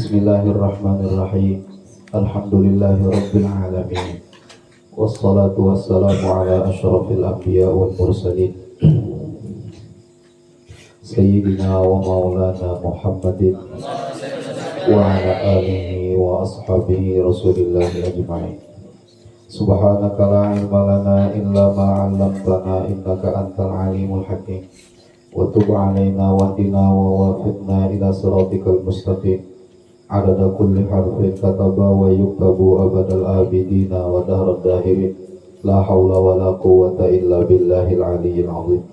Bismillahirrahmanirrahim. Alhamdulillahirabbil alamin. Wassalatu wassalamu ala asyrafil anbiya wal mursalin. Sayyidina wa maulana Muhammadin wa ala alihi wa ashabihi Rasulillahi ajma'in. Subhanaka la ilma lana illa ma 'allamtana innaka antal alimul hakim. Wa tub 'alaina wahdina wa wafiqna ila siratikal mustaqim. Adada kulli harfin kataba wa yuktabu abadal abidina wa dahrad dahirin. La hawla wa la quwwata illa billahil aliyyil azim.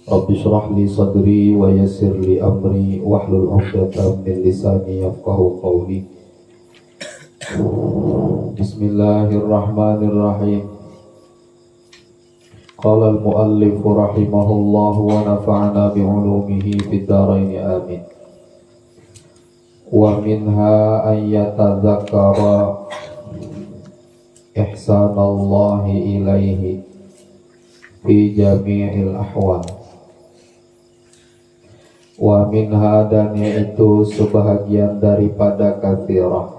Rabbi shrah li sadri wa yassir li amri wahlul 'uqdatam min lisani yafqahu qawli. Bismillahirrahmanirrahim. Qala al-muallif rahimahullah wa nafa'ana bi'ulumihi fid dharain amin. Wa minha an yatadzakkara ihsanallahi ilaihi fi jami'il ahwal. Wa minha, dan yaitu sebahagian daripada katsirah,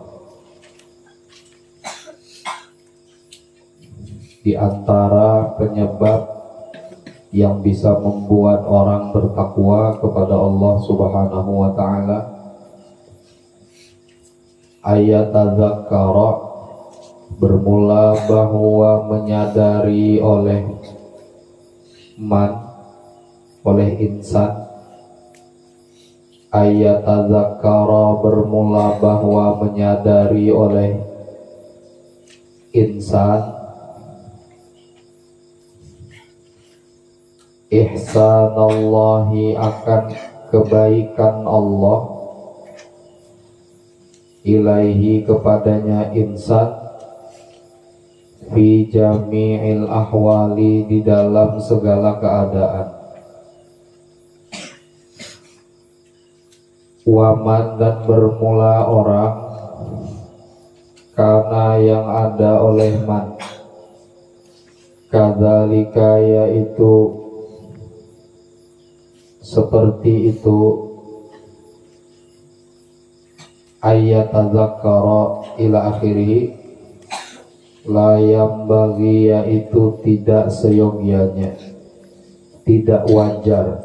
di antara penyebab yang bisa membuat orang bertakwa kepada Allah Subhanahu wa ta'ala, ayat tadzakkara, bermula bahwa menyadari oleh oleh insan. Ayat tadzakkara, bermula bahwa menyadari oleh insan ihsanallahi, akan kebaikan Allah, ilaihi, kepadanya insan, fi jami'il ahwali, di dalam segala keadaan. Waman, dan bermula orang, karena yang ada oleh man, kadzalika, yaitu seperti itu, ayat tadzakkara ila akhirih, la yambaghi, yaitu tidak seyogianya, tidak wajar,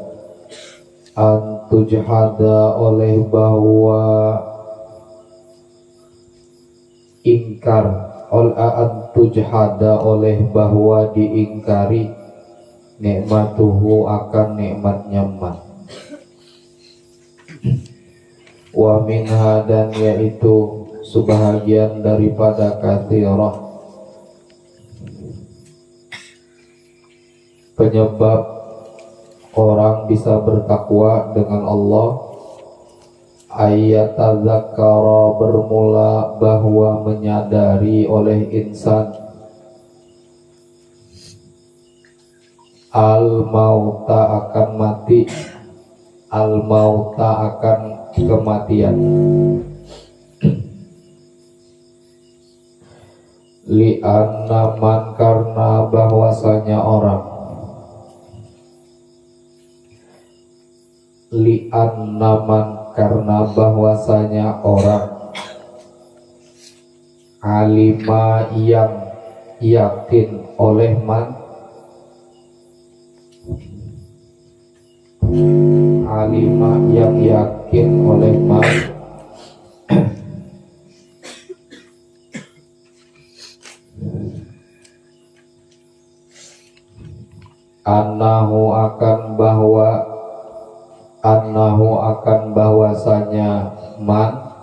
antujhada, oleh bahwa ingkar, antujhada, oleh bahwa diingkari, nikmatuhu, akan nikmatnya man. Wa minha, dan yaitu sebahagian daripada katsirah, penyebab orang bisa bertakwa dengan Allah, ayat tadzakkara, bermula bahwa menyadari oleh insan al-mauta, akan mati, al-mauta, akan kematian, li'anna man, karena bahwasanya orang, li'anna man, karena bahwasanya orang, alima, yang yakin oleh man, alima, yang yakin oleh man, annahu, akan bahwa, annahu, akan bahwasanya man,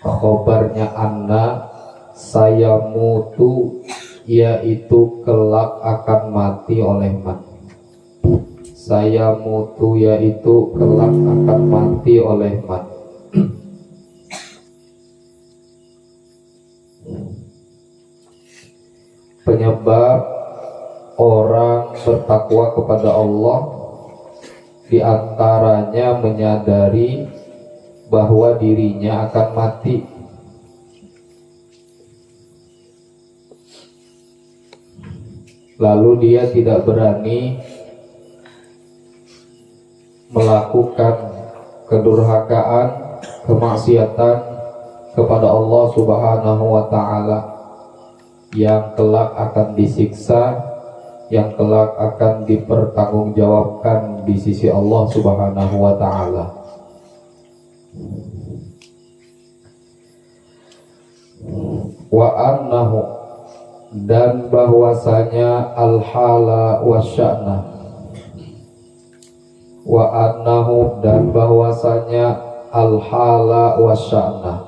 khobarnya anna, saya mutu, yaitu kelak akan mati oleh man. Saya mutu, yaitu kelak akan mati oleh man. Penyebab orang bertakwa kepada Allah, diantaranya menyadari bahwa dirinya akan mati. Lalu dia tidak berani melakukan kedurhakaan, kemaksiatan kepada Allah Subhanahu wa Ta'ala, yang kelak akan disiksa, yang kelak akan dipertanggungjawabkan di sisi Allah Subhanahu wa Ta'ala. Wa annahu, dan bahwasanya al-hala wasya'na, wa annahu, dan bahwasanya al-hala wasya'na,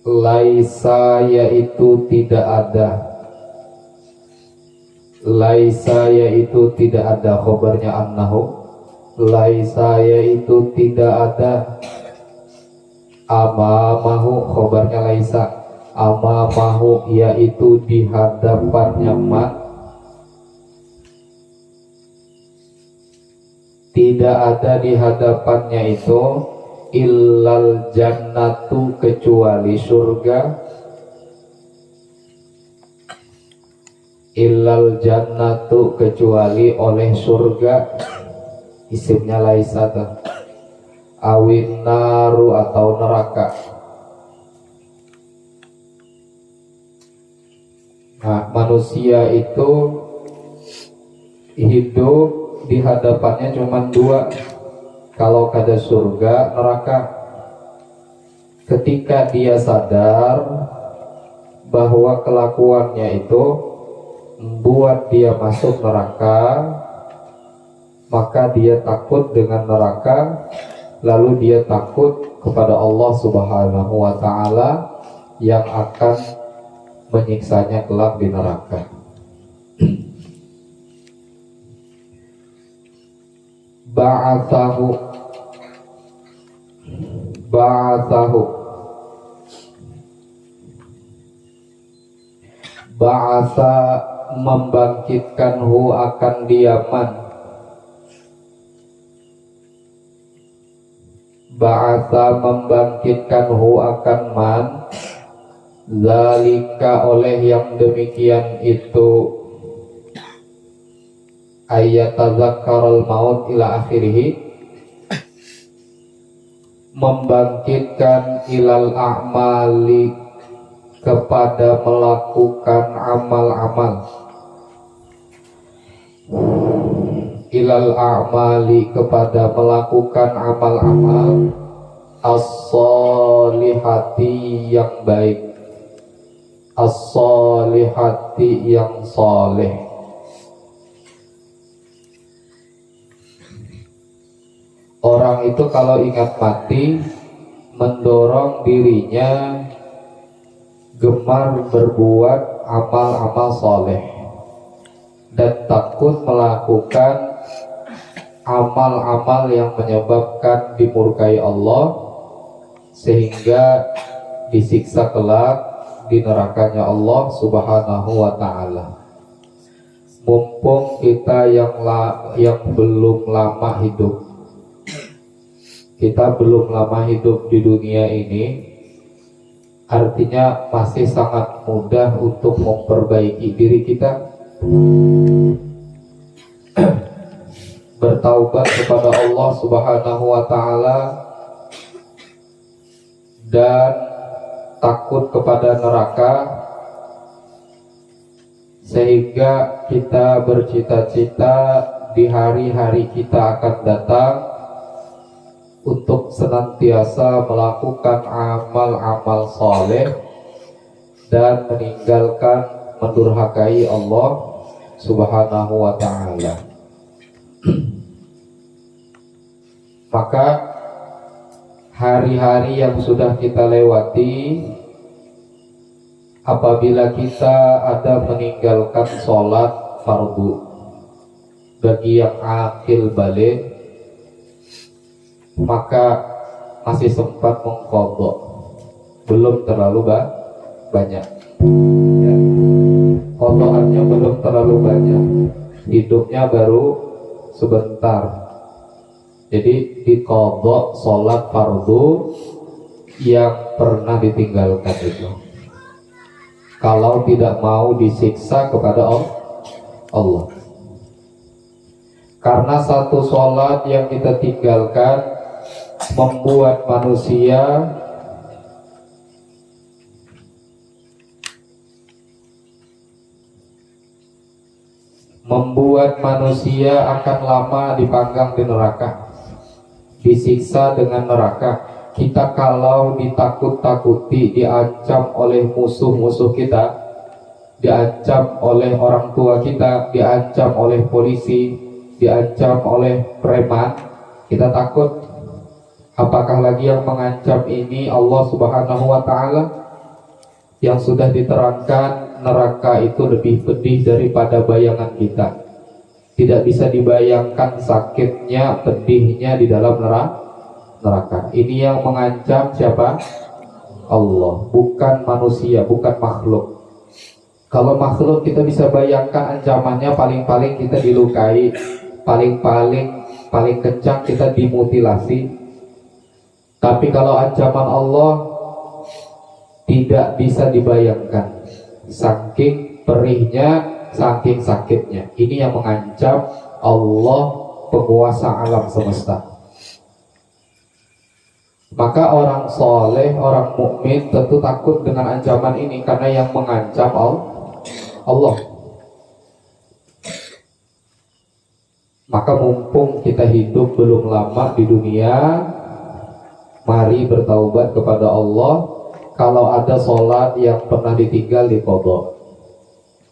laisa, yaitu tidak ada, laisa yaitu tidak ada, khobarnya annahu, laisa yaitu tidak ada, amamahu, khobarnya laisa, amamahu yaitu di hadapannya man, tidak ada di hadapannya itu, illal jannatu, kecuali surga, illal jannatu, kecuali oleh surga, isimnya laisa, awin naru, atau neraka. Nah, manusia itu hidup di hadapannya cuma dua, kalau kada surga, neraka. Ketika dia sadar bahwa kelakuannya itu membuat dia masuk neraka, maka dia takut dengan neraka, lalu dia takut kepada Allah Subhanahu wa Ta'ala yang akan menyiksanya kelak di neraka. Ba'athahu, ba'athahu, ba'atha, membangkitkanhu, akan diaman, ba'atha, membangkitkanhu, akan man, zalika, oleh yang demikian itu, ayatadzakkarul maut ila akhirih, membangkitkan ilal a'mali, kepada melakukan amal-amal, ilal a'mali, kepada melakukan amal-amal, as-solihati, yang baik, as-solihati, yang soleh. Orang itu kalau ingat mati, mendorong dirinya gemar berbuat amal-amal soleh dan takut melakukan amal-amal yang menyebabkan dimurkai Allah, sehingga disiksa kelak di nerakanya Allah Subhanahu wa Ta'ala. Mumpung kita yang belum lama hidup, kita belum lama hidup di dunia ini, artinya masih sangat mudah untuk memperbaiki diri kita, bertaubat kepada Allah Subhanahu wa Ta'ala, dan takut kepada neraka, sehingga kita bercita-cita di hari-hari kita akan datang untuk senantiasa melakukan amal-amal soleh dan meninggalkan mendurhakai Allah Subhanahu wa Ta'ala. Maka hari-hari yang sudah kita lewati, apabila kita ada meninggalkan sholat fardu, bagi yang akil balik, maka masih sempat mengqadha, belum terlalu banyak ya. Qadhaannya belum terlalu banyak, hidupnya baru sebentar. Jadi diqadha sholat fardu yang pernah ditinggalkan itu, kalau tidak mau disiksa kepada Allah. Karena satu sholat yang kita tinggalkan membuat manusia akan lama dipanggang di neraka, disiksa dengan neraka. Kita kalau ditakut-takuti, diancam oleh musuh-musuh kita, diancam oleh orang tua kita, diancam oleh polisi, diancam oleh preman, kita takut. Apakah lagi yang mengancam ini Allah Subhanahu wa ta'ala, yang sudah diterangkan neraka itu lebih pedih daripada bayangan kita. Tidak bisa dibayangkan sakitnya, pedihnya di dalam neraka. Ini yang mengancam siapa? Allah, bukan manusia, bukan makhluk. Kalau makhluk kita bisa bayangkan ancamannya, paling-paling kita dilukai, paling kencang kita dimutilasi. Tapi kalau ancaman Allah tidak bisa dibayangkan, saking perihnya, saking sakitnya. Ini yang mengancam Allah, penguasa alam semesta. Maka orang soleh, orang mukmin tentu takut dengan ancaman ini, karena yang mengancam Allah. Maka mumpung kita hidup belum lama di dunia, mari bertaubat kepada Allah. Kalau ada sholat yang pernah ditinggal, diqadha.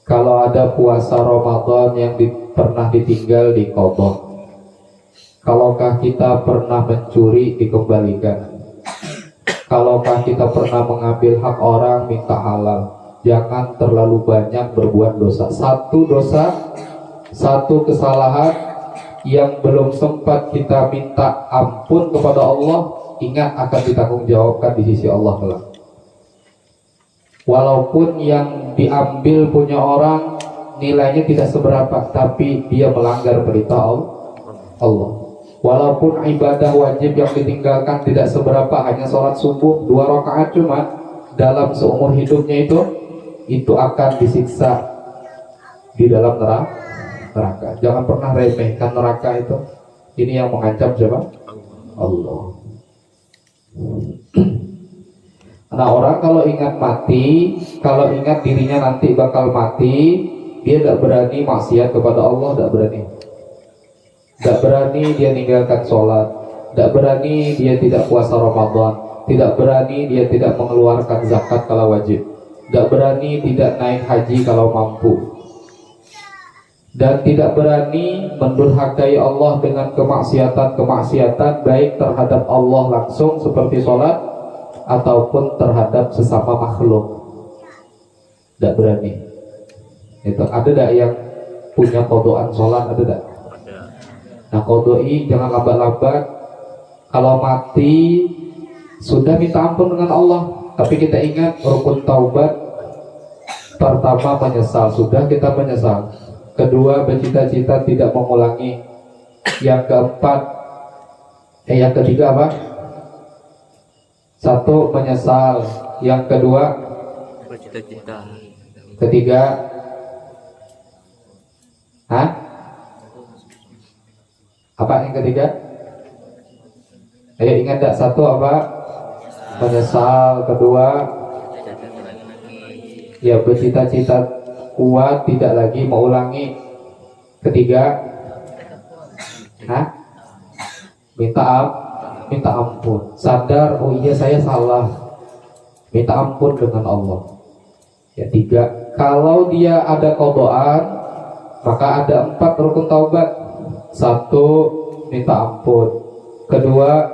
Kalau ada puasa Ramadan yang pernah ditinggal, diqadha. Kalaukah kita pernah mencuri, dikembalikan. Kallaukah kita pernah mengambil hak orang, minta halal. Jangan terlalu banyak berbuat dosa. Satu kesalahan yang belum sempat kita minta ampun kepada Allah, ingat akan ditanggungjawabkan di sisi Allah kelak. Walaupun yang diambil punya orang nilainya tidak seberapa, tapi dia melanggar perintah Allah. Walaupun ibadah wajib yang ditinggalkan tidak seberapa, hanya sholat subuh 2 rakaat cuma dalam seumur hidupnya, itu akan disiksa di dalam neraka. Jangan pernah remehkan neraka itu. Ini yang mengancam siapa? Allah. Nah, orang kalau ingat mati, kalau ingat dirinya nanti bakal mati, dia tidak berani maksiat kepada Allah, tidak berani dia ninggalkan sholat, tidak berani dia tidak puasa Ramadan, tidak berani dia tidak mengeluarkan zakat kalau wajib, tidak berani tidak naik haji kalau mampu, dan tidak berani mendurhakai Allah dengan kemaksiatan baik terhadap Allah langsung seperti sholat ataupun terhadap sesama makhluk. Tidak berani. Itu ada tidak yang punya kodoan sholat? Ada tidak? Nah, kodoi jangan lambat-lambat. Kalau mati sudah minta ampun dengan Allah, tapi kita ingat rukun taubat. Pertama menyesal, sudah kita menyesal. Kedua bercita-cita tidak mengulangi. Yang keempat, yang ketiga apa? Satu menyesal. Yang kedua bercita-cita. Ketiga, apa yang ketiga? Ayo ingat tak? Satu apa? Menyesal. Kedua, ya bercita-cita kuat, tidak lagi mengulangi. Ketiga, minta ampun. Sadar, oh iya saya salah, minta ampun dengan Allah. Ya, tiga, kalau dia ada qadaan, maka ada 4 rukun taubat. Satu, minta ampun. Kedua,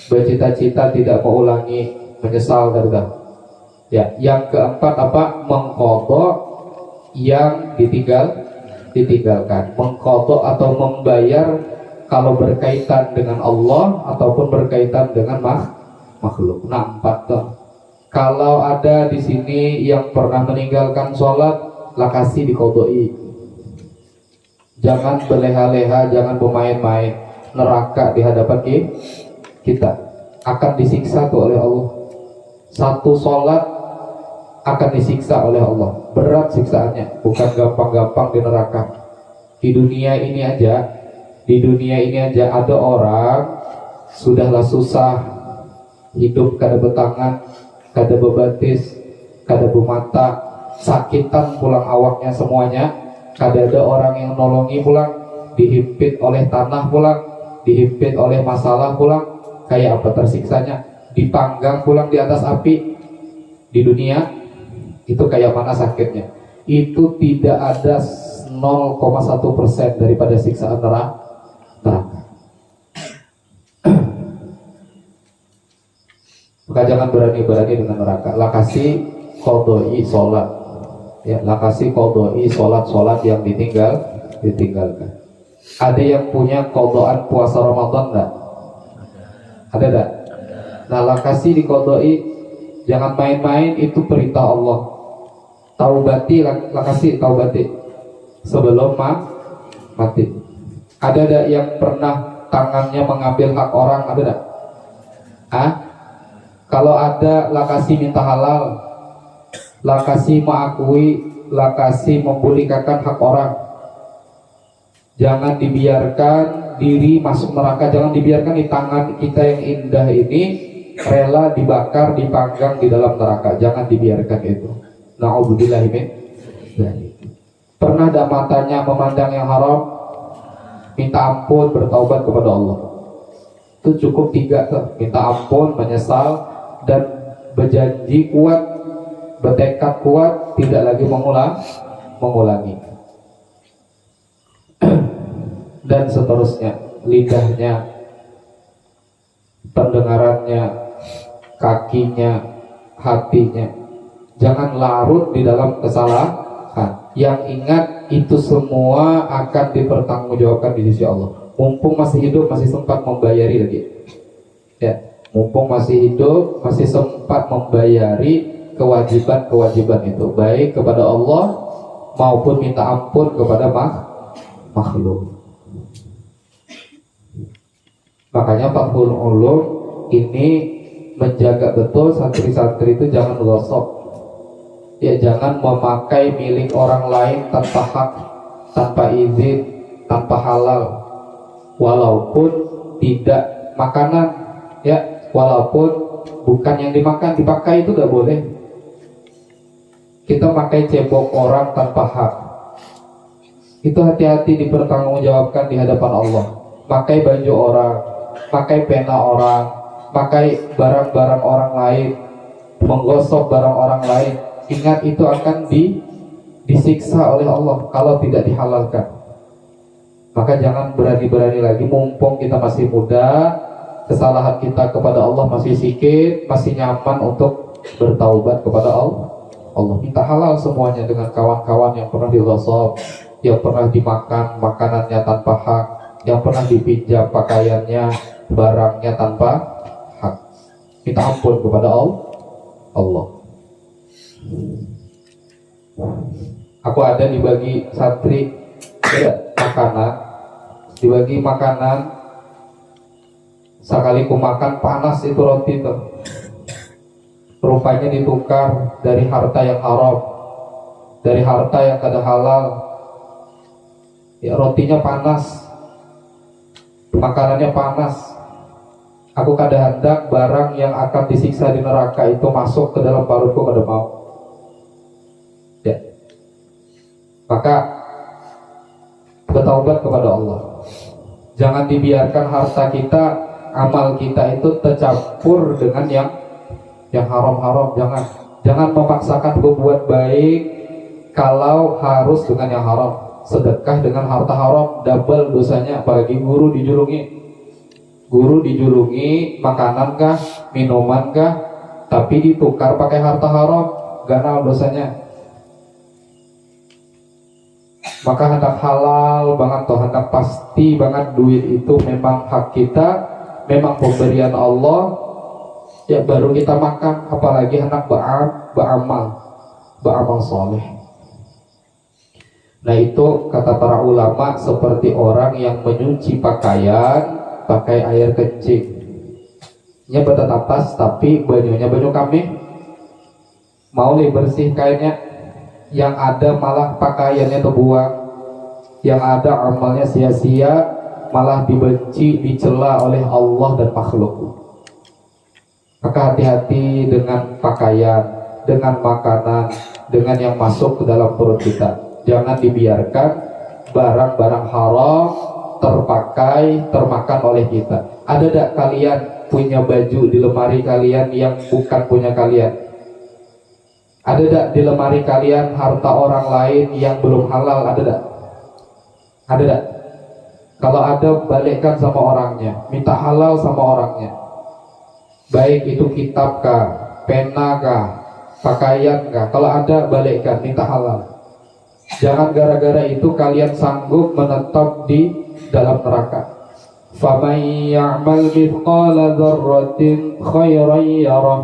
bercita-cita tidak mengulangi, menyesal dan ya, yang keempat apa? Mengqadha yang ditinggalkan. Mengqadha atau membayar kalau berkaitan dengan Allah ataupun berkaitan dengan makhluk. Nah, 4 tuh. Kalau ada di sini yang pernah meninggalkan sholat, lakasi diqadai. Jangan berleha-leha, jangan bermain-main. Neraka di hadapan kita akan disiksa tuh oleh Allah. Satu sholat akan disiksa oleh Allah. Berat siksaannya, bukan gampang-gampang di neraka. Di dunia ini aja ada orang sudahlah susah hidup kada betangan, kada bebatis, kada bemata, sakitan pulang awaknya semuanya, kada ada orang yang nolongi pulang, dihimpit oleh tanah pulang, dihimpit oleh masalah pulang, kayak apa tersiksanya, dipanggang pulang di atas api di dunia, itu kayak mana sakitnya. Itu tidak ada 0,1% daripada siksaan neraka. Maka jangan berani-berani dengan neraka. Lah kasih qodoi sholat, ya, lah kasih qodoi sholat yang ditinggalkan. Ada yang punya qodoan puasa Ramadan enggak? Ada enggak? Nah, lah kasih di qodoi, jangan main-main, itu perintah Allah. Taubati, lah kasih taubati sebelum mati. Ada enggak yang pernah tangannya mengambil hak orang? Ada enggak? Kalau ada, lah kasih minta halal, lah kasih mengakui, lah kasih membulikakan hak orang. Jangan dibiarkan diri masuk neraka, jangan dibiarkan di tangan kita yang indah ini rela dibakar, dipanggang di dalam neraka. Jangan dibiarkan itu. Na'udzubillahi min dzalik. Pernah ada matanya memandang yang haram, minta ampun, bertaubat kepada Allah. Itu cukup 3 tuh, minta ampun, menyesal, dan berjanji kuat, bertekad kuat, tidak lagi mengulangi. Dan seterusnya, lidahnya, pendengarannya, kakinya, hatinya, jangan larut di dalam kesalahan. Yang ingat itu semua akan dipertanggungjawabkan di sisi Allah. Mumpung masih hidup, masih sempat membayari lagi, ya, mumpung masih hidup, masih sempat membayari kewajiban itu, baik kepada Allah maupun minta ampun kepada makhluk. Makanya Fathul Ulum ini menjaga betul santri-santri itu jangan gosok, ya, jangan memakai milik orang lain tanpa hak, tanpa izin, tanpa halal, walaupun tidak makanan, ya, walaupun bukan yang dimakan, dipakai itu gak boleh. Kita pakai cebok orang tanpa hak, itu hati-hati dipertanggungjawabkan di hadapan Allah. Pakai baju orang, pakai pena orang, pakai barang-barang orang lain, menggosok barang orang lain, ingat itu akan disiksa oleh Allah kalau tidak dihalalkan. Maka jangan berani-berani lagi, mumpung kita masih muda, kesalahan kita kepada Allah masih sedikit, masih nyaman untuk bertaubat kepada Allah. Minta halal semuanya dengan kawan-kawan yang pernah digosok, yang pernah dimakan makanannya tanpa hak, yang pernah dipinjam pakaiannya, barangnya tanpa hak. Minta ampun kepada Allah. Aku ada dibagi santri makanan, dibagi makanan, sekali ku makan panas itu roti itu, rupanya ditukar dari harta yang haram, dari harta yang kada halal, ya, rotinya panas, makanannya panas. Aku kada hendak barang yang akan disiksa di neraka itu masuk ke dalam perutku, kada mau, ya. Maka bertaubat kepada Allah. Jangan dibiarkan harta kita, amal kita itu tercampur dengan yang haram-haram. Jangan memaksakan berbuat baik kalau harus dengan yang haram. Sedekah dengan harta haram double dosanya, apalagi guru dijulungi makanan kah, minuman kah, tapi ditukar pakai harta haram, ganal dosanya. Maka hendak halal banget toh, hendak pasti banget duit itu memang hak kita, memang pemberian Allah, ya, baru kita makan. Apalagi hendak beramal soleh. Nah, itu kata para ulama seperti orang yang menyuci pakaian pakai air kencing. Nya betetapas tapi banyunya banyu kami mau bersih kainnya, yang ada malah pakaiannya terbuang, yang ada amalnya sia-sia, malah dibenci, dicela oleh Allah dan makhluk. Maka hati-hati dengan pakaian, dengan makanan, dengan yang masuk ke dalam perut kita. Jangan dibiarkan barang-barang haram termakan oleh kita. Ada tak kalian punya baju di lemari kalian yang bukan punya kalian? Ada tak di lemari kalian harta orang lain yang belum halal? Ada tak? Ada tak? Kalau ada, balikkan sama orangnya, minta halal sama orangnya. Baik itu kitab kah, pena kah, pakaian kah, kalau ada balikkan, minta halal. Jangan gara-gara itu kalian sanggup menetap di dalam neraka. Faman ya'mal mithqala dzarratin khairan yarah.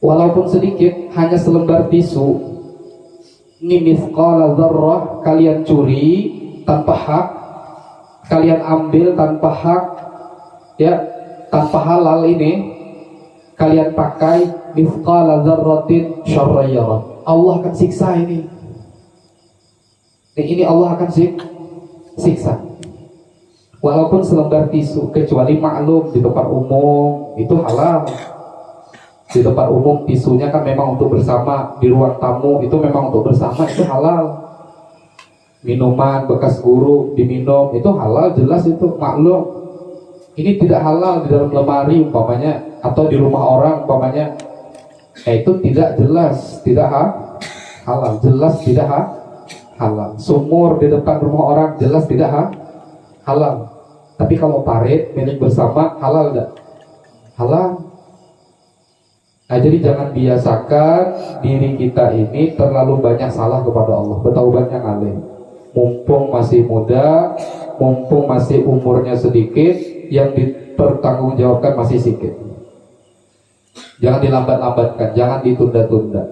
Walaupun sedikit, hanya selembar tisu, ini mithqala dzarrah, kalian curi tanpa hak, kalian ambil tanpa hak, ya, tanpa halal, ini kalian pakai mithqala dzarratin syarran yarah. Allah akan siksa ini. Ini Allah akan siksa. Walaupun selembar tisu, kecuali maklum di tempat umum itu halal. Di tempat umum tisunya kan memang untuk bersama, di ruang tamu itu memang untuk bersama, itu halal. Minuman bekas guru diminum itu halal, jelas itu maklum. Ini tidak halal di dalam lemari umpamanya, atau di rumah orang umpamanya, itu tidak jelas, tidak halal, jelas tidak halal. Sumur di depan rumah orang jelas tidak halal. Tapi kalau parit milik bersama halal tidak? Halal. Nah, jadi jangan biasakan diri kita ini terlalu banyak salah kepada Allah. Bertaubatnya ngalih. Mumpung masih muda, mumpung masih umurnya sedikit, yang dipertanggungjawabkan masih sedikit. Jangan dilambat-lambatkan, jangan ditunda-tunda.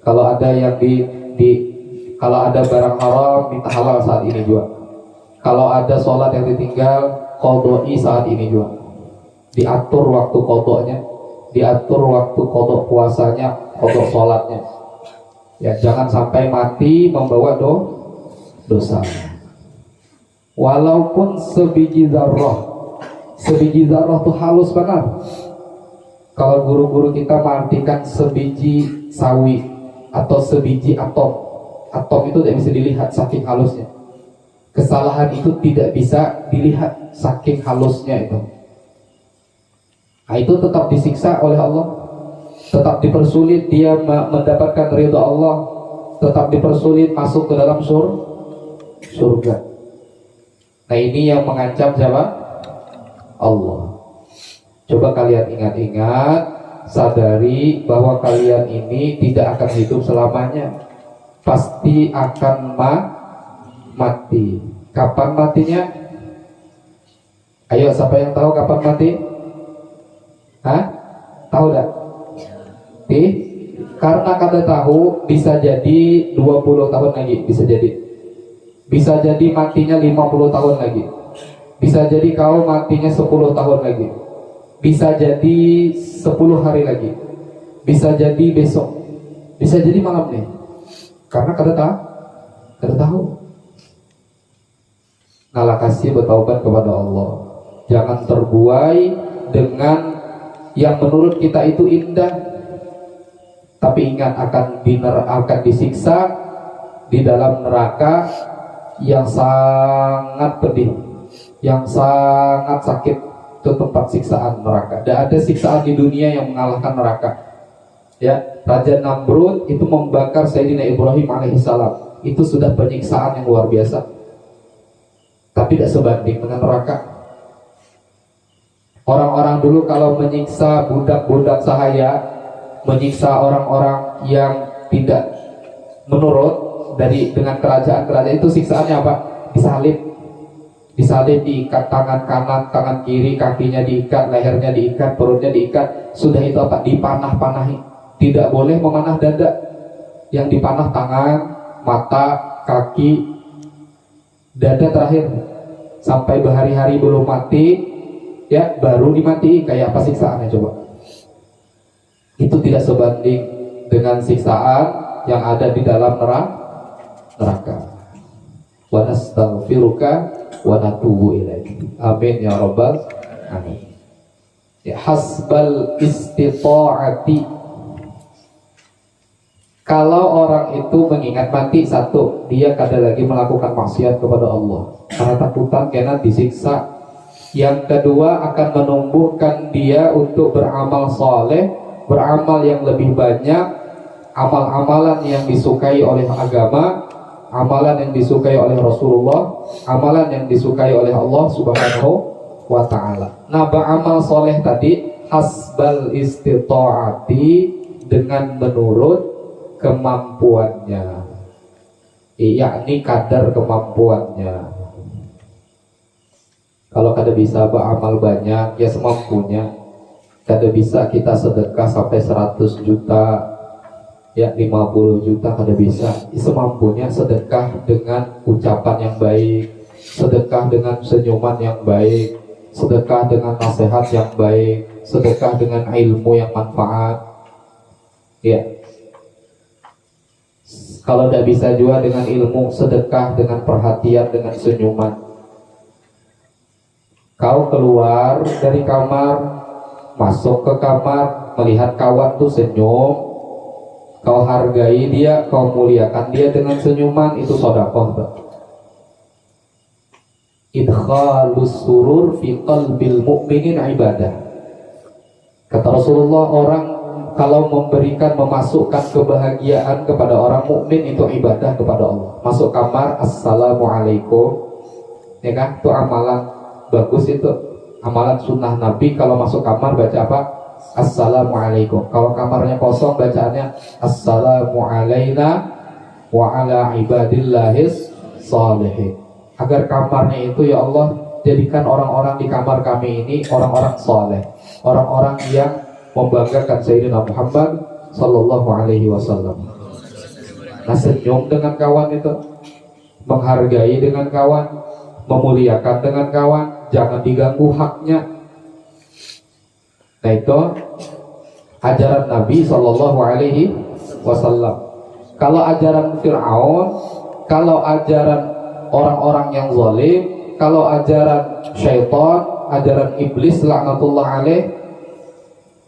Kalau ada yang kalau ada barang haram, minta halal saat ini juga. Kalau ada sholat yang ditinggal, qodoi saat ini juga. Diatur waktu qodoknya, diatur waktu qodok puasanya, qodok sholatnya. Ya, jangan sampai mati membawa dosa. Walaupun sebiji zarrah itu halus benar. Kalau guru-guru kita mengartikan sebiji sawi atau sebiji atom itu tidak bisa dilihat saking halusnya. Kesalahan itu tidak bisa dilihat saking halusnya itu. Nah, itu tetap disiksa oleh Allah, tetap dipersulit dia mendapatkan ridha Allah, tetap dipersulit masuk ke dalam surga. Nah, ini yang mengancam siapa? Allah. Coba kalian ingat-ingat, sadari bahwa kalian ini tidak akan hidup selamanya, pasti akan mati. Kapan matinya? Ayo, siapa yang tahu kapan mati? Tahu tak? Karena kata tahu, bisa jadi 20 tahun lagi, bisa jadi matinya 50 tahun lagi, bisa jadi kau matinya 10 tahun lagi, bisa jadi 10 hari lagi, bisa jadi besok, bisa jadi malam nih. Karena kada tahu. Ngalah kasih bertaubat kepada Allah. Jangan terbuai dengan yang menurut kita itu indah, tapi ingat akan disiksa di dalam neraka yang sangat pedih, yang sangat sakit. Itu tempat siksaan neraka. Tidak ada siksaan di dunia yang mengalahkan neraka. Ya, Raja Namrud itu membakar Sayyidina Ibrahim alaihissalam. Itu sudah penyiksaan yang luar biasa, tapi tidak sebanding dengan neraka. Orang-orang dulu kalau menyiksa budak-budak sahaya, menyiksa orang-orang yang tidak menurut dengan kerajaan-kerajaan, itu siksaannya apa? Disalib, diikat tangan kanan, tangan kiri, kakinya diikat, lehernya diikat, perutnya diikat. Sudah itu apa? Dipanah-panahi. Tidak boleh memanah dada. Yang dipanah tangan, mata, kaki, dada terakhir. Sampai berhari-hari belum mati, ya baru dimati. Kayak apa siksaannya coba? Itu tidak sebanding dengan siksaan yang ada di dalam neraka. wa nastaghfiruka wa natubu ilaik. Amin ya rabbal alamin. Ya, hasbal istita'ati. Kalau orang itu mengingat mati, satu, dia kada lagi melakukan maksiat kepada Allah karena takutan kena disiksa. Yang kedua, akan menumbuhkan dia untuk beramal soleh, beramal yang lebih banyak, amal-amalan yang disukai oleh agama, amalan yang disukai oleh Rasulullah, amalan yang disukai oleh Allah Subhanahu wa ta'ala. Nah, beramal soleh tadi hasbal istita'ati, dengan menurut kemampuannya, yakni kadar kemampuannya. Kalau kada bisa beramal banyak, ya semampunya. Kada bisa kita sedekah sampai 100 juta, ya 50 juta, kada bisa. Semampunya sedekah dengan ucapan yang baik, sedekah dengan senyuman yang baik, sedekah dengan nasihat yang baik, sedekah dengan ilmu yang manfaat. Ya. Kalau tidak bisa juga dengan ilmu, sedekah dengan perhatian, dengan senyuman. Kau keluar dari kamar, masuk ke kamar, melihat kawan tuh senyum, kau hargai dia, kau muliakan dia dengan senyuman, itu sedekah. Idkhalus surur fi qalbil mu'minin ibadah. Kata Rasulullah, orang kalau memberikan, memasukkan kebahagiaan kepada orang mukmin itu ibadah kepada Allah. Masuk kamar, assalamualaikum, ya kan? Itu amalan bagus, itu amalan sunnah Nabi. Kalau masuk kamar baca apa? Assalamualaikum. Kalau kamarnya kosong, bacaannya assalamualaikum wa ala ibadillahis salihin. Agar kamarnya itu, ya Allah, jadikan orang-orang di kamar kami ini orang-orang soleh, orang-orang yang membanggakan Sayyidina Muhammad sallallahu alaihi wasallam. Nah, senyum dengan kawan itu, menghargai dengan kawan, memuliakan dengan kawan, jangan diganggu haknya. Nah, itu ajaran Nabi sallallahu alaihi wasallam. Kalau ajaran Fir'aun, kalau ajaran orang-orang yang zalim, kalau ajaran syaitan, ajaran iblis laknatullah alaih,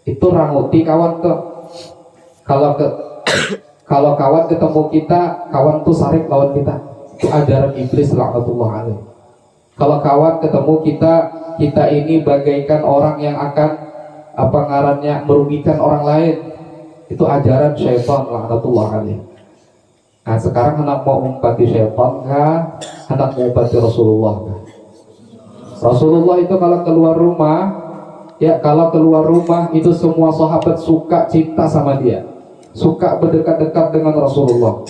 itu ranguti kawan tuh. Kalau kawan ketemu kita, kawan tuh sarik lawan kita, itu ajaran iblis laknatullah alaih. Kalau kawan ketemu kita, kita ini bagaikan orang yang akan merugikan orang lain, itu ajaran syaitan laknatullah alaih. Nah, sekarang hendak mau umpati syaitan kah? Hendak mau umpati Rasulullah kah? Rasulullah itu kalau keluar rumah, ya, kalau keluar rumah itu semua sahabat suka cinta sama dia, suka berdekat-dekat dengan Rasulullah,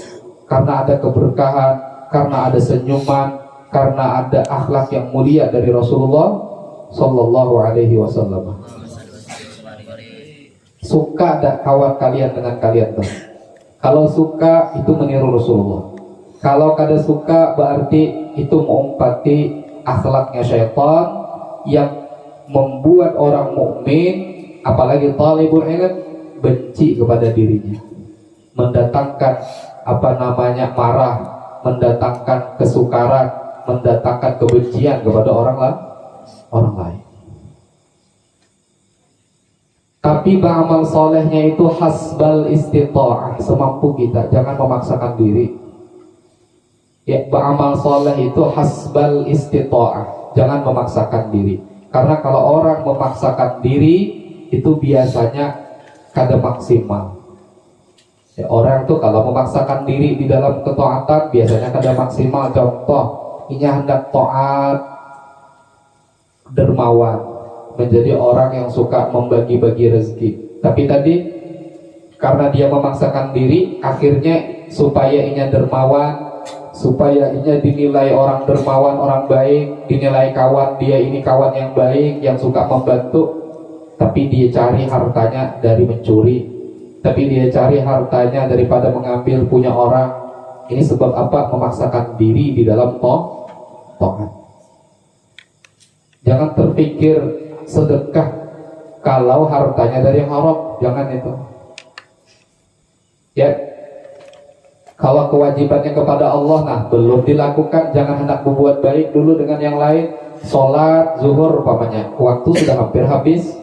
karena ada keberkahan, karena ada senyuman, karena ada akhlak yang mulia dari Rasulullah sallallahu alaihi wasallam. Suka ada kawan kalian dengan kalian tuh. Kalau suka itu meniru Rasulullah. Kalau kada suka berarti itu mengumpati akhlaknya syaitan yang membuat orang mukmin, apalagi talibul ilm, benci kepada dirinya, mendatangkan marah, mendatangkan kesukaran, mendatangkan kebencian kepada orang lain. Tapi beramal solehnya itu hasbal istita'ah, semampu kita, jangan memaksakan diri. Ya, beramal soleh itu hasbal istita'ah, jangan memaksakan diri. Karena kalau orang memaksakan diri, itu biasanya kada maksimal. Ya, orang tuh kalau memaksakan diri di dalam ketaatan, biasanya kada maksimal. Contoh, ini hendak taat, dermawan, menjadi orang yang suka membagi-bagi rezeki. Tapi tadi karena dia memaksakan diri, akhirnya supaya inya dermawan, supaya inya dinilai orang dermawan, orang baik, dinilai kawan dia ini kawan yang baik, yang suka membantu, tapi dia cari hartanya dari mencuri, tapi dia cari hartanya daripada mengambil punya orang. Ini sebab apa? Memaksakan diri di dalam taat. Jangan terpikir sedekah kalau hartanya dari yang haram, jangan itu. Ya, Kalau kewajibannya kepada Allah, nah belum dilakukan, jangan hendak berbuat baik dulu dengan yang lain. Sholat zuhur umpamanya, waktu sudah hampir habis.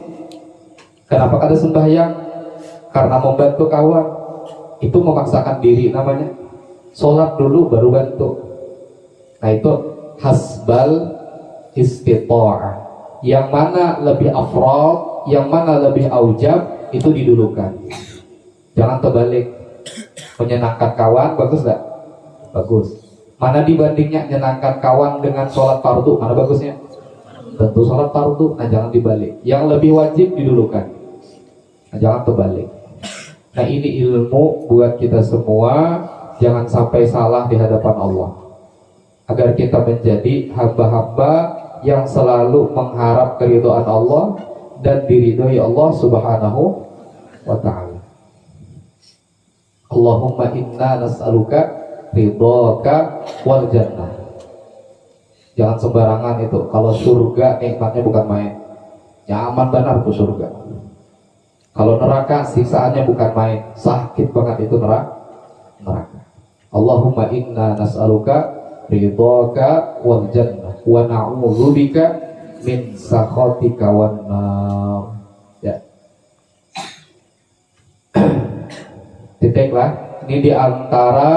Kenapa kada sembahyang? Karena membantu kawan. Itu memaksakan diri namanya. Sholat dulu baru bantu. Nah itu hasbal istita'ah. Yang mana lebih afrad, yang mana lebih aujab, itu didulukan. Jangan terbalik. Menyenangkan kawan bagus gak? Bagus. Mana dibandingnya menyenangkan kawan dengan sholat fardu? Mana bagusnya? Tentu sholat fardu. Nah jangan dibalik. Yang lebih wajib didulukan. Nah jangan terbalik. Nah ini ilmu buat kita semua. Jangan sampai salah di hadapan Allah, agar kita menjadi hamba-hamba yang selalu mengharap keridhaan Allah dan diridhoi Allah subhanahu wa ta'ala. Allahumma inna nas'aluka ridhaka wal jannah. Jangan sembarangan itu. Kalau surga nikmatnya bukan main. Nyaman benar tuh surga. Kalau neraka siksaannya bukan main. Sakit banget itu neraka. Allahumma inna nas'aluka ridhaka wal jannah wa na'udzubika min sakhatika wan nar. Ya. Titiklah. Ini diantara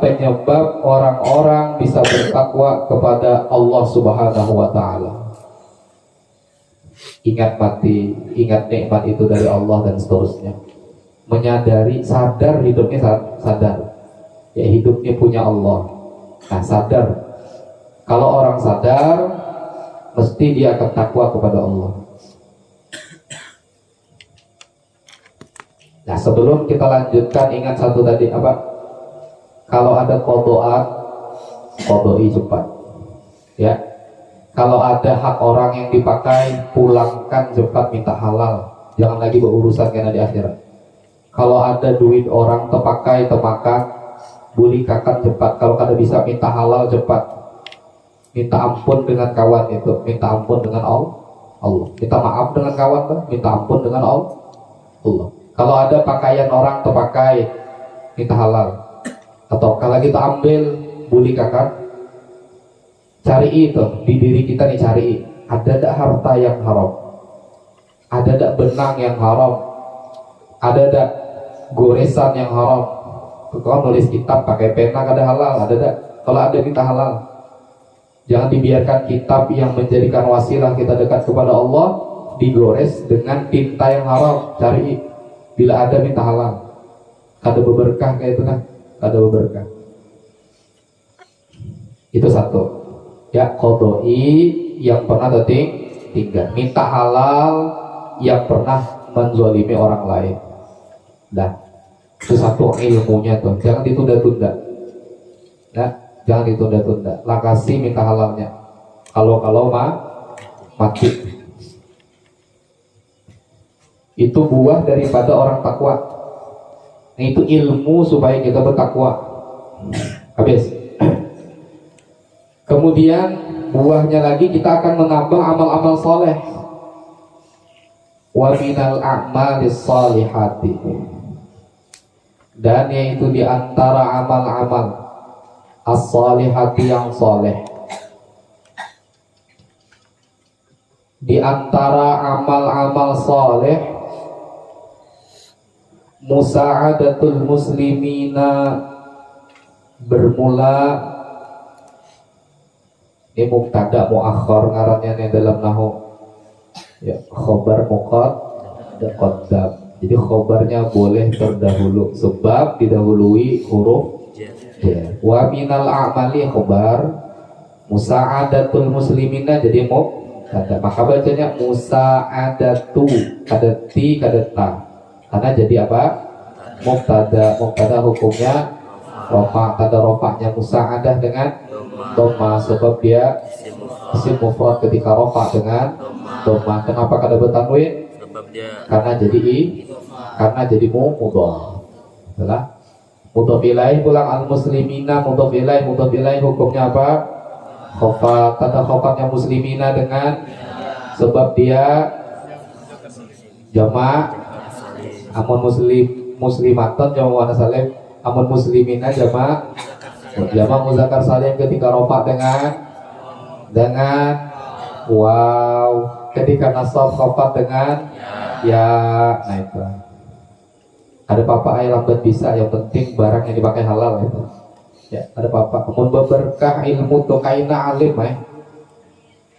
penyebab orang-orang bisa bertakwa kepada Allah subhanahu wa ta'ala. Ingat mati, ingat nikmat itu dari Allah dan seterusnya. Menyadari, sadar hidupnya sadar. Ya hidupnya punya Allah. Nah sadar. Kalau orang sadar, mesti dia akan takwa kepada Allah. Nah sebelum kita lanjutkan, ingat satu tadi apa? Kalau ada qada'at, qada'i cepat. Ya. Kalau ada hak orang yang dipakai, pulangkan cepat, minta halal. Jangan lagi berurusan karena di akhirat. Kalau ada duit orang terpakai, termakan, bulikakan cepat. Kalau kada bisa, minta halal cepat. Minta ampun dengan kawan itu, minta ampun dengan Allah. Minta maaf dengan kawan, minta ampun dengan Allah. Kalau ada pakaian orang terpakai, minta halal. Atau kalau kita ambil, bulikakan. Cari itu di diri kita nih, cari ada tak harta yang haram, ada tak benang yang haram, ada tak goresan yang haram. Kalau nulis kitab pakai pena kada halal, ada tak? Kalau ada kita halal. Jangan dibiarkan kitab yang menjadikan wasilah kita dekat kepada Allah digores dengan tinta yang haram. Cari, bila ada minta halal. Kada berberkah kayak itu kan, kada berberkah. Itu satu. Ya, qadai yang pernah tinggal, minta halal yang pernah menzalimi orang lain. Nah, itu satu ilmunya tuh. Jangan ditunda-tunda. Nah, jangan ditunda-tunda. Lakasi minta halalnya. Kalau mati. Itu buah daripada orang takwa. Nah, itu ilmu supaya kita bertakwa. Habis. Kemudian buahnya lagi kita akan menambah amal-amal soleh. Wa minal a'malis solihati. Dan yaitu diantara amal-amal as-solihati yang soleh. Di antara amal-amal soleh, musa'adatul muslimina, bermula. Ini mubtada muakhar ngarannya nih dalam nahu. Ya, khobar muqaddam. Jadi khobarnya boleh terdahulu sebab didahului huruf ya. Wa minal a'mali khobar, musa'adatul muslimina jadi mubtada. Maka bacanya musa'adatu, kada ti kada ta. Karena jadi apa? Mubtada hukumnya rofa, tanda rofanya musa'adah dengan dhamma, sebab dia isim mufrad ketika rofa dengan dhamma. Kenapa kada bertanwin? Karena jadi mudhaf. Itulah mudhaf ilaih. Pulang al muslimina, mudhaf ilaih hukumnya apa? Khofa, tanda khofatnya muslimina dengan, sebab dia jamak. Amun muslimatan jamak wana salim Amun muslimina jama muzakkar salim ketika rofa dengan wow, ketika nasab khafat dengan ya. Nah itu ada papa ayah lambat bisa, yang penting barang yang dipakai halal itu ya. Ada papa amun berkah ilmu tuh kaina alim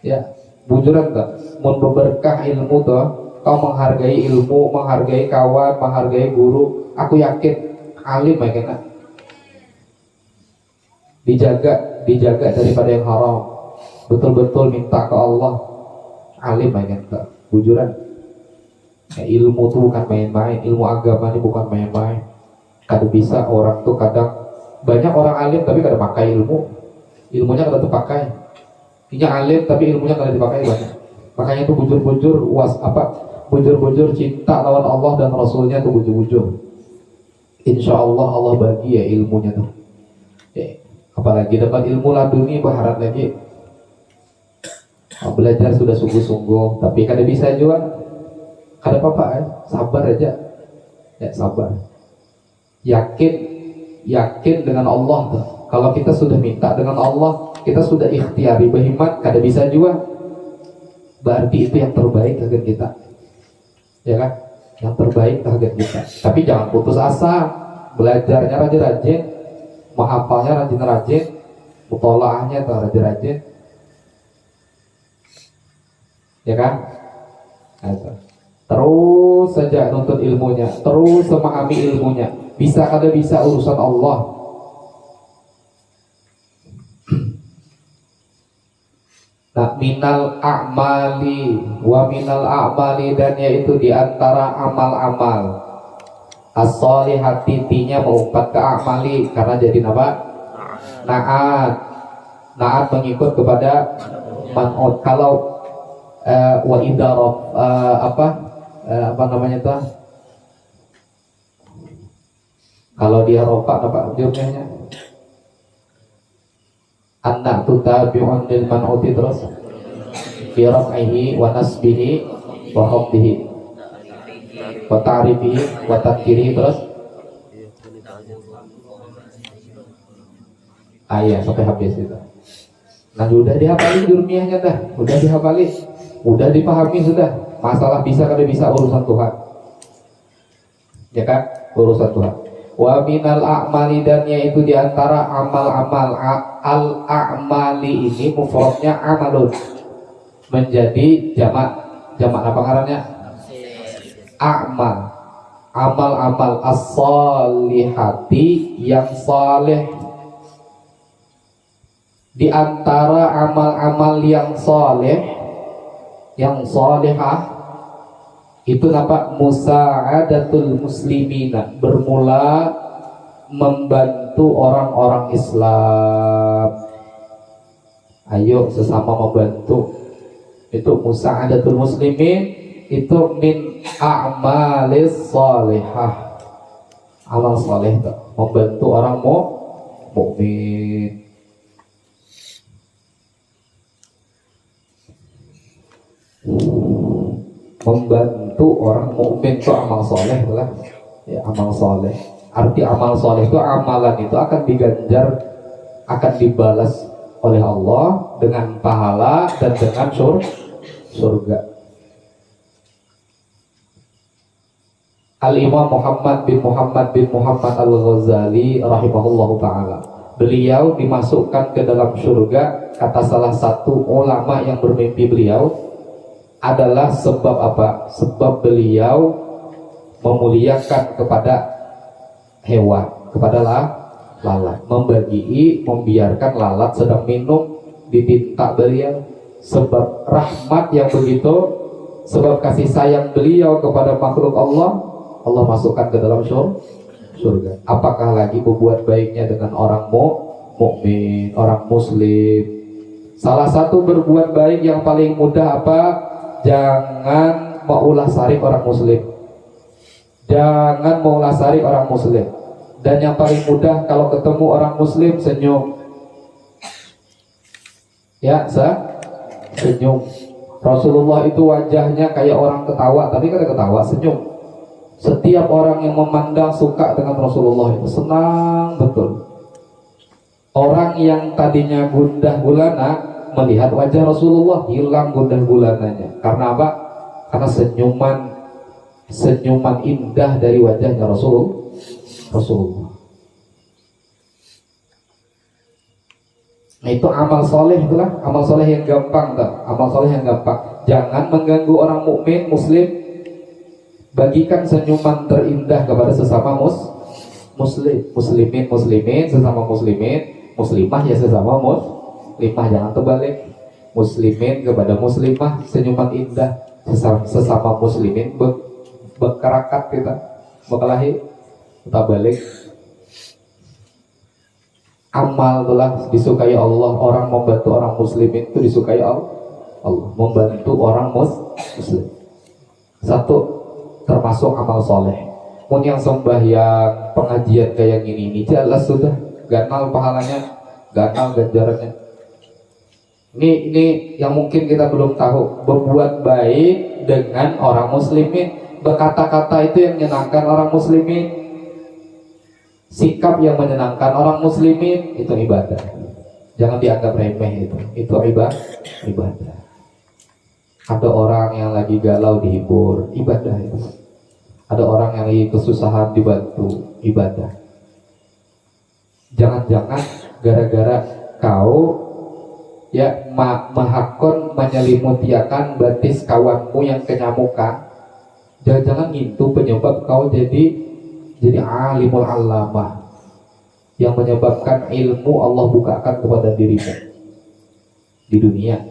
ya bujuran tak mun berkah ilmu tuh kau menghargai ilmu, menghargai kawan, menghargai guru, aku yakin alim kena dijaga daripada yang haram, betul-betul minta ke Allah, alim kena bujuran ya. Ilmu tuh bukan main-main, ilmu agama ini bukan main-main. Kadang bisa orang tuh kadang banyak orang alim tapi kadang pakai ilmunya kadang terpakai. Ini alim tapi ilmunya kadang dipakai banyak. Makanya tuh bujur-bujur bujur-bujur cinta lawan Allah dan Rasulnya tuh bujur-bujur. Insya Allah Allah bagi ya ilmunya tuh ya. Apalagi dapat ilmu laduni berharap lagi belajar sudah sungguh-sungguh, tapi kada bisa juga kada apa-apa sabar aja ya, sabar, yakin dengan Allah tuh. Kalau kita sudah minta dengan Allah, kita sudah ikhtiari berhimmat, kada bisa juga, berarti itu yang terbaik bagi kita ya kan, yang terbaik target kita. Tapi jangan putus asa, belajarnya rajin-rajin, menghafalnya rajin-rajin, mutolaahnya rajin-rajin ya kan. Terus saja nuntut ilmunya, terus memahami ilmunya. Bisa kada bisa urusan Allah. Nah, minal a'mali wa minal a'mali, dan yaitu diantara amal-amal as-solihati, tinya mengumpat ke amali karena jadi apa? Naat mengikut kepada man'ut. Kalau wa idarah apa namanya itu? Kalau dia rofa apa jumlahnya? Anak tutabi'un lil man'uti, terus fi raf'ihi wa nasbihi wa khafdihi wa ta'rifihi wa tadkirihi, terus ayat sampai habis itu. Nah udah dihafalin jurmiahnya dah, udah dihafalin, udah dipahami sudah. Masalah bisa kada bisa urusan Tuhan ya kan, urusan Tuhan. Wa minal a'mali, dan yaitu diantara amal-amal. Al-a'mali ini mufradnya amalun, menjadi jamak apa ngarannya? A'mal. Amal-amal as-solihati, yang saleh. Di antara amal-amal yang saleh, yang salihah, itu nampak musa'adatul muslimina, bermula membantu orang-orang Islam. Ayo sesama membantu, itu musa'adatul muslimin, itu min a'malis salihah, amal saleh, membantu orang mukmin. Membantu orang mukmin itu amal soleh lah ya, amal soleh. Arti amal soleh itu amalan itu akan diganjar, akan dibalas oleh Allah dengan pahala dan dengan surga. Al-Imam Muhammad bin Muhammad Al-Ghazali rahimahullahu ta'ala, beliau dimasukkan ke dalam surga, kata salah satu ulama yang bermimpi beliau, adalah sebab apa? Sebab beliau memuliakan kepada hewan, kepada lalat, membiarkan lalat sedang minum ditinta beliau. Sebab rahmat yang begitu, sebab kasih sayang beliau kepada makhluk Allah, Allah masukkan ke dalam surga. Apakah lagi berbuat baiknya dengan orang mukmin, orang muslim? Salah satu berbuat baik yang paling mudah apa? Jangan maulah sarik orang muslim. Jangan maulah sarik orang muslim. Dan yang paling mudah kalau ketemu orang muslim, senyum. Ya, senyum. Rasulullah itu wajahnya kayak orang ketawa, tapi kada ketawa, senyum. Setiap orang yang memandang suka dengan Rasulullah itu senang betul. Orang yang tadinya gundah gulana melihat wajah Rasulullah hilang gundah gulananya. Karena apa? Karena senyuman indah dari wajahnya Rasulullah. Nah itu amal soleh, itulah amal soleh yang gampang tak? Amal soleh yang gampang. Jangan mengganggu orang mukmin muslim. Bagikan senyuman terindah kepada sesama muslimin sesama muslimah ya sesama muslimah, jangan terbalik. Muslimin kepada muslimah senyuman indah, sesama muslimin berkerakat kita berkelahi kita balik. Amal telah disukai Allah. Orang membantu orang muslimin itu disukai Allah. Membantu orang muslim satu termasuk amal soleh. Mun yang sembahyang pengajian kayak gini jelas sudah ganal pahalanya, ganal ganjarannya. Ini yang mungkin kita belum tahu. Berbuat baik dengan orang muslimin, berkata-kata itu yang menyenangkan orang muslimin, sikap yang menyenangkan orang muslimin, itu ibadah. Jangan dianggap remeh itu ibadah. Ada orang yang lagi galau dihibur, ibadah itu. Ada orang yang lagi kesusahan dibantu, ibadah. Jangan-jangan gara-gara kau ya mahakon menyelimutiakan batis kawanmu yang kenyamukan, jangan-jangan itu penyebab kau jadi alimul alamah, yang menyebabkan ilmu Allah bukakan kepada dirimu di dunia.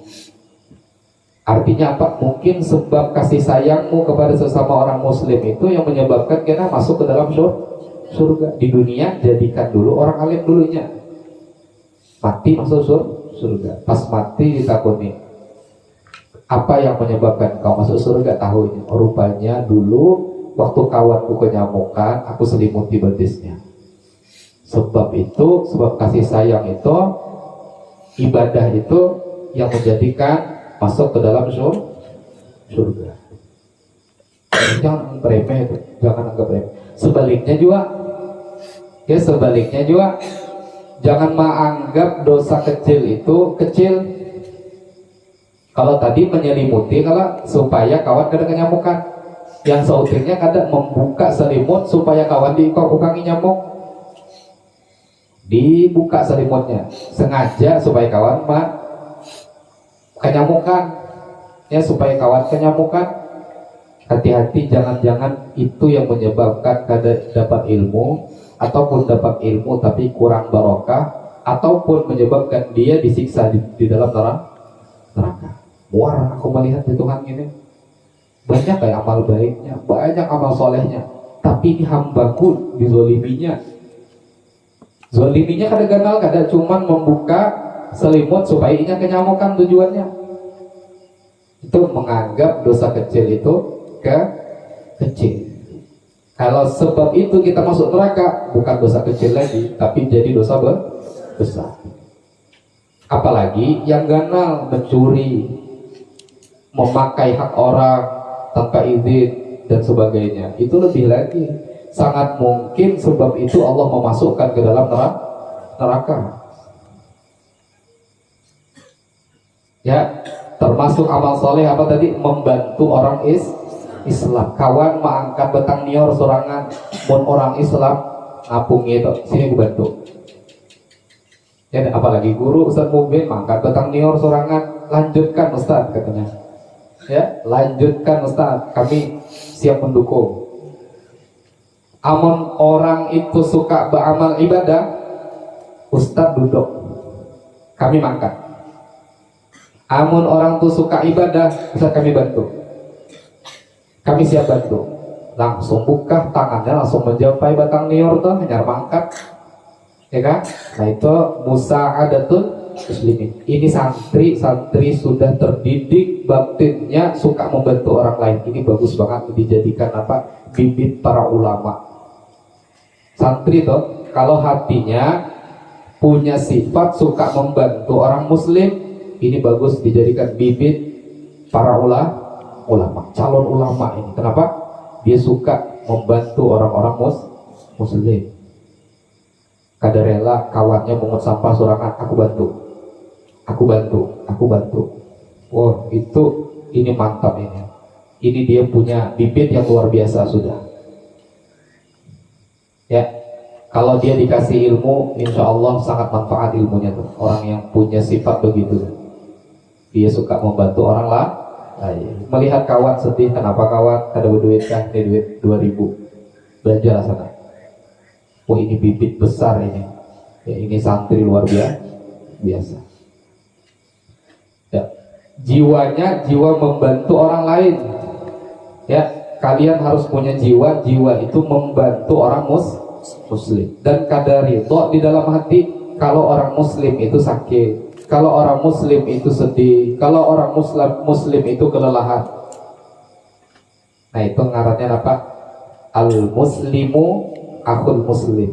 Artinya apa? Mungkin sebab kasih sayangmu kepada sesama orang muslim itu yang menyebabkan kita masuk ke dalam surga. Di dunia jadikan dulu orang alim dulunya, mati masuk surga. Pas mati ditakuni, apa yang menyebabkan kau masuk surga? Tahu ini, rupanya dulu waktu kawanku kenyamukan aku selimuti betisnya. Sebab kasih sayang itu, ibadah itu yang menjadikan masuk ke dalam surga. Jangan remeh itu, jangan anggap remeh. Sebaliknya juga, jangan menganggap dosa kecil itu kecil. Kalau tadi menyelimuti, kalau supaya kawan kada kenyamukan, yang seutirnya kada membuka selimut supaya kawan diukangi nyamuk. Dibuka selimutnya sengaja supaya kawan kenyamukan, ya supaya kawan kenyamukan. Hati-hati, jangan-jangan itu yang menyebabkan kada dapat ilmu, ataupun dapat ilmu tapi kurang barokah, ataupun menyebabkan dia disiksa di dalam neraka. Muar aku melihat di Tuhan ini banyak kayak amal baiknya, banyak amal solehnya, tapi ini hambaku dizoliminya kada ganal, kada cuman membuka selimut supaya inya kenyamukan tujuannya. Itu menganggap dosa kecil itu kecil. Kalau sebab itu kita masuk neraka, bukan dosa kecil lagi, tapi jadi dosa besar. Apalagi yang ganal, mencuri, memakai hak orang tanpa izin dan sebagainya, itu lebih lagi. Sangat mungkin sebab itu Allah memasukkan ke dalam neraka. Ya, termasuk amal soleh apa tadi? Membantu orang Islam. Kawan mengangkat betang nior sorangan, mun orang Islam ngapungi itu, sini gue bantu. Ya, apalagi guru Ustaz Mubin mengangkat betang nior sorangan, lanjutkan Ustaz katanya. Ya, lanjutkan Ustaz, kami siap mendukung. Amun orang itu suka beramal ibadah, Ustaz duduk, kami mangkat. Amun orang tuh suka ibadah, bisa kami bantu. Kami siap bantu. Langsung buka tangannya, langsung menjampai batang nior tuh, hanya mangkat. Ya kan? Nah itu musa'adatul muslimin. Ini santri sudah terdidik batinnya, suka membantu orang lain. Ini bagus banget dijadikan apa? Bibit para ulama. Santri tuh kalau hatinya punya sifat suka membantu orang muslim, ini bagus dijadikan bibit para ulama, calon ulama ini. Kenapa? dia suka membantu orang-orang muslim. Kada rela kawannya mungut sampah sorangan, aku bantu. Oh, ini mantap ini. Ini dia punya bibit yang luar biasa sudah. Ya, kalau dia dikasih ilmu, insya Allah sangat manfaat ilmunya tuh. Orang yang punya sifat begitu, dia suka membantu orang lah. Melihat kawan sedih, kenapa kawan? Kada berduit kah? Ini duit 2.000, belanja lah sana. Oh, ini bibit besar ini. Ya, ini santri luar biasa. Ya, jiwa membantu orang lain. Ya, kalian harus punya jiwa itu membantu orang muslim. Dan kada ridho di dalam hati kalau orang muslim itu sakit, kalau orang muslim itu sedih, kalau orang muslim itu kelelahan. Nah, itu ngarannya apa? Al-muslimu akhul muslim.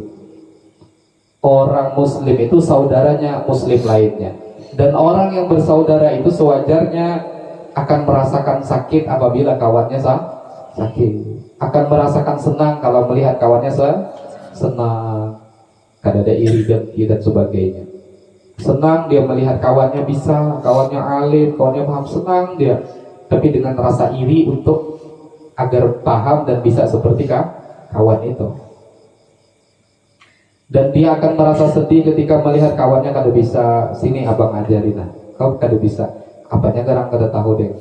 Orang muslim itu saudaranya muslim lainnya. Dan orang yang bersaudara itu sewajarnya akan merasakan sakit apabila kawannya sakit, akan merasakan senang kalau melihat kawannya senang. Kada ada iri dan sebagainya. Senang dia melihat kawannya bisa, kawannya alim, kawannya paham, senang dia. Tapi dengan rasa iri untuk agar paham dan bisa seperti kawan itu. Dan dia akan merasa sedih ketika melihat kawannya kada bisa. Sini abang ajarin lah, kau kada bisa. Apanya garang kada tahu deh.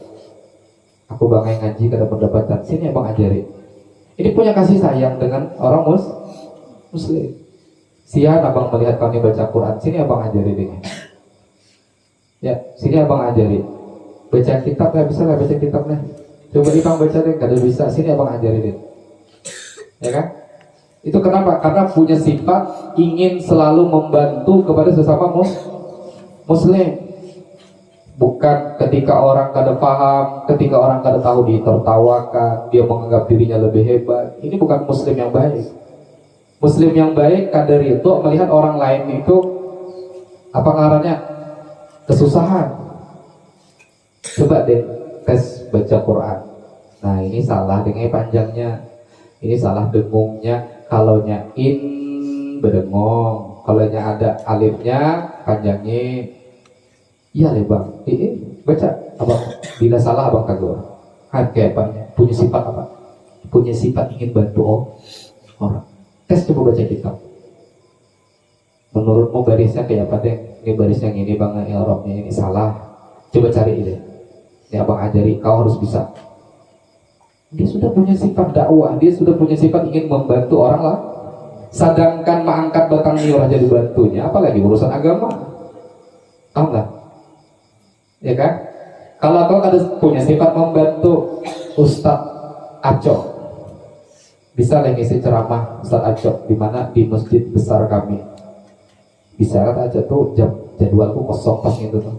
Aku bangai ngaji kada pendapatan. Sini abang ajarin. Ini punya kasih sayang dengan orang muslim. Sian abang melihat kami baca Quran. Sini abang ajarin deh. Ya, sini abang ajarin. Baca kitab lah, bisa lah baca kitab lah. Coba ibang baca deh, kada bisa. Sini abang ajarin deh. Ya kan? Itu kenapa? Karena punya sifat ingin selalu membantu kepada sesama muslim. Bukan ketika orang kada paham, ketika orang kada tahu ditertawakan, dia menganggap dirinya lebih hebat. Ini bukan muslim yang baik. Muslim yang baik kada ridho melihat orang lain itu apa ngarannya kesusahan. Coba deh tes baca Quran. Nah, ini salah dengan panjangnya. Ini salah dengungnya. Kalau in berdengong, kalau ada alifnya panjangnya. Iya le bang, baca abang. Bila salah abang kagak. Kan kayak apa? Punya sifat apa? Punya sifat ingin bantu orang. Tes coba baca kitab. Menurutmu barisnya kayak apa deh? Ini barisnya ini bang, Arabnya ini salah. Coba cari ini. Ini abang ajari, kau harus bisa. Dia sudah punya sifat dakwah, dia sudah punya sifat ingin membantu orang lah. Sedangkan mengangkat batang niurah jadi bantunya, apalagi urusan agama. Tahu nggak? Ya kan? Kalau kau ada punya sifat membantu Ustadz Aco, bisa lah ngisi ceramah Ustadz Aco di mana di masjid besar kami. Bisa kan aja tuh jadwalku kosong pas gitu tuh.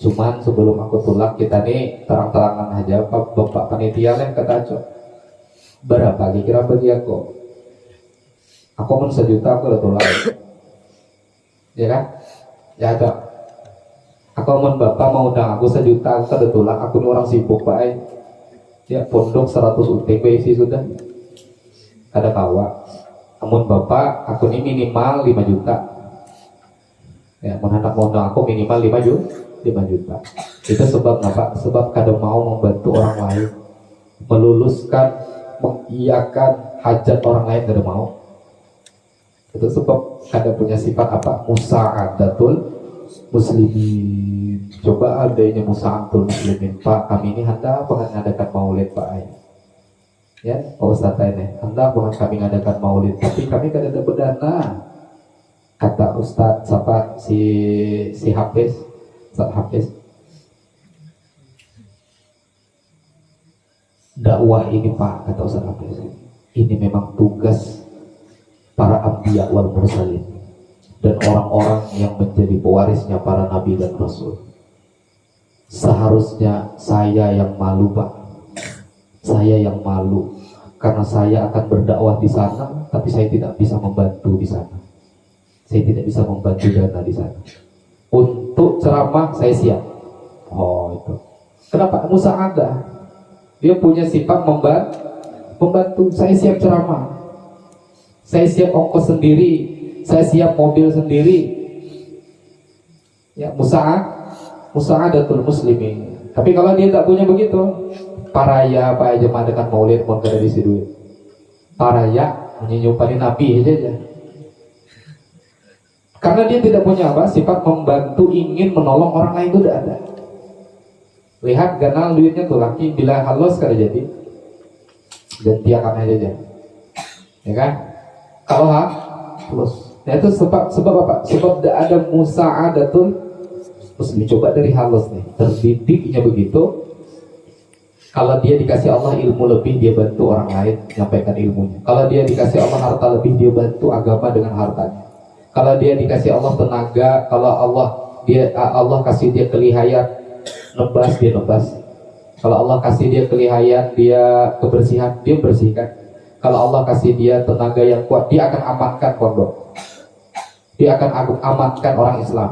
Cuman sebelum aku tulak kita nih terang-terangan aja bapak panitia lah kata Aco. Berapa kira bagi aku? Aku mau 1 juta aku udah tulak. Ya kan? Ya ada. Aku mau bapak mau undang aku 1 juta aku udah tulak. Aku ini orang sibuk pak. Ya pondok 100 UTP sih sudah. Ada kawa. Namun bapak aku ini minimal 5 juta. Ya mau hendak mau undang aku minimal 5 juta. Itu sebab apa? Sebab kadang mau membantu orang lain, meluluskan, mengiyakan hajat orang lain kadang mau. Itu sebab kadang punya sifat apa? Musa'adatul muslimin. Coba adanya musa'adatul muslimin. Pak, kami ini hendak mengadakan maulid Pak. Ya, Pak Ustadz ini hendak kami mengadakan maulid, tapi kami kadang ada berdana. Kata Ustadz siapa si Hafiz. Ustadz Hafiz, dakwah ini Pak, kata Ustadz Hafiz, ini memang tugas para anbiya wal mursalin dan orang-orang yang menjadi pewarisnya para nabi dan rasul. Seharusnya saya yang malu Pak, saya yang malu karena saya akan berdakwah di sana, tapi saya tidak bisa membantu di sana. Saya tidak bisa membantu dana di sana. Untuk ceramah saya siap. Oh itu. Kenapa? Musa'adah. Dia punya sifat membantu. Saya siap ceramah, saya siap ongkos sendiri, saya siap mobil sendiri. Ya, musa'adatul muslimin. Tapi kalau dia tak punya begitu, paraya apa aja madakan maulid mau kada diisi duit. Paraya menyenyumpani nabi aja. Karena dia tidak punya apa? Sifat membantu, ingin menolong orang lain itu tidak ada. Lihat ganal duitnya tuh laki bila halus kada jadi. Gantiakan aja. Ya kan? Kalau halus. Nah itu sebab apa? Sebab tidak ada musa'adatul muslim. Coba dari halus nih, terdidiknya begitu. Kalau dia dikasih Allah ilmu lebih, dia bantu orang lain menyampaikan ilmunya. Kalau dia dikasih Allah harta lebih, dia bantu agama dengan hartanya. Kalau dia dikasih Allah tenaga, kalau Allah kasih dia kelihayat nebas, dia nebas. Kalau Allah kasih dia kelihayat, dia kebersihan, dia bersihkan. Kalau Allah kasih dia tenaga yang kuat, dia akan amankan pondok. Dia akan amankan orang Islam.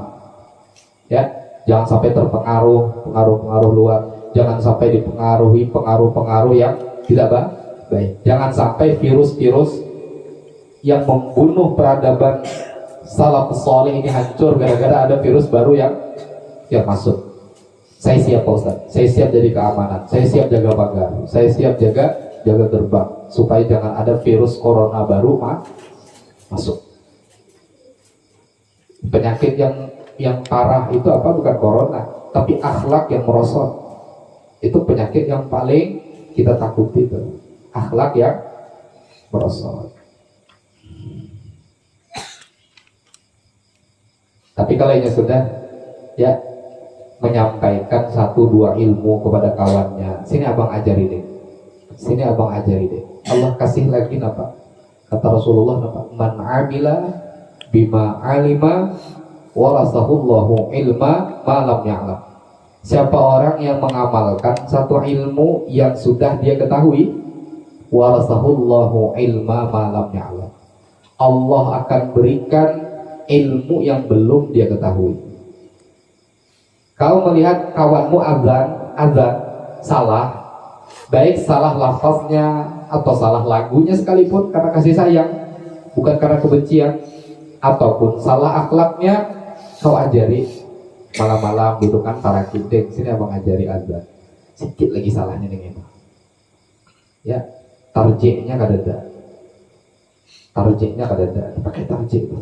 Ya, jangan sampai pengaruh luar. Jangan sampai dipengaruhi pengaruh yang tidak baik. Jangan sampai virus-virus yang membunuh peradaban salafus saleh ini hancur gara-gara ada virus baru yang masuk. Saya siap Pak Ustaz, saya siap jadi keamanan, saya siap jaga pagar, saya siap jaga gerbang supaya jangan ada virus corona baru masuk. Penyakit yang parah itu apa? Bukan corona, tapi akhlak yang merosot. Itu penyakit yang paling kita takuti itu, akhlak yang merosot. Tapi kalau ini sudah ya menyampaikan 1-2 ilmu kepada kawannya, sini abang ajari deh, Allah kasih lagi apa? Kata Rasulullah apa? Man amila bima alima warasahullahu ilma ma lam ya'lam. Siapa orang yang mengamalkan satu ilmu yang sudah dia ketahui, warasahullahu ilma ma lam ya'lam, Allah akan berikan ilmu yang belum dia ketahui. Kau melihat kawanmu azan salah, baik salah lafaznya atau salah lagunya sekalipun karena kasih sayang, bukan karena kebencian, ataupun salah akhlaknya, kau ajari. Malam-malam dudukan tarakideng, sini abang ajari azan. Sedikit lagi salahnya nih itu. Ya, tarjihnya kadada. Pakai tarjih itu.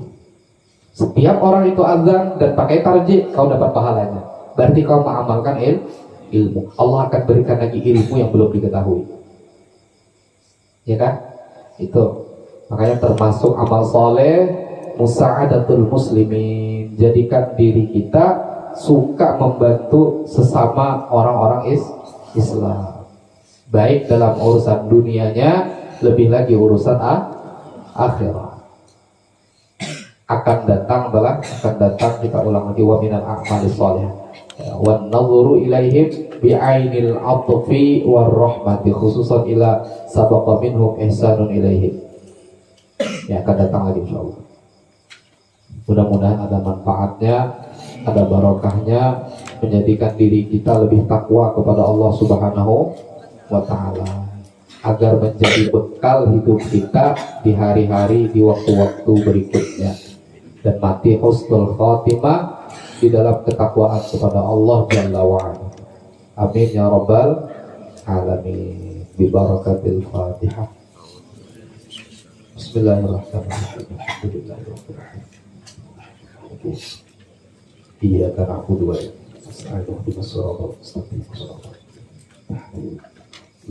Setiap orang itu azan dan pakai tarjih, kau dapat pahalanya. Berarti kau mengamalkan ilmu. Allah akan berikan lagi ilmu yang belum diketahui. Ya kan? Itu. Makanya termasuk amal soleh, musa'adatul muslimin. Jadikan diri kita suka membantu sesama orang-orang Islam, baik dalam urusan dunianya, lebih lagi urusan akhirat. Akan datang kita ulang lagi, wa minal a'malis shalihah wan nadhuru ilaihim bi'ainil 'atfi war rahmati khususan ila sabaqa minhum ihsanun ilaihim. Ya, akan datang lagi insyaallah. Mudah-mudahan ada manfaatnya, ada barokahnya, menjadikan diri kita lebih takwa kepada Allah Subhanahu wa ta'ala, agar menjadi bekal hidup kita di hari-hari, di waktu-waktu berikutnya, dan mati husnul khatimah di dalam ketakwaan kepada Allah Jalla wa'ala. Amin ya rabbal alamin. Bi barakatil Fatihah. Bismillahirrahmanirrahim. Alhamdulillahirrahmanirrahim. Iyyaka na'budu wa iyyaka nasta'in.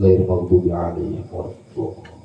Ghairil maghdubi 'alaihim waladdallin.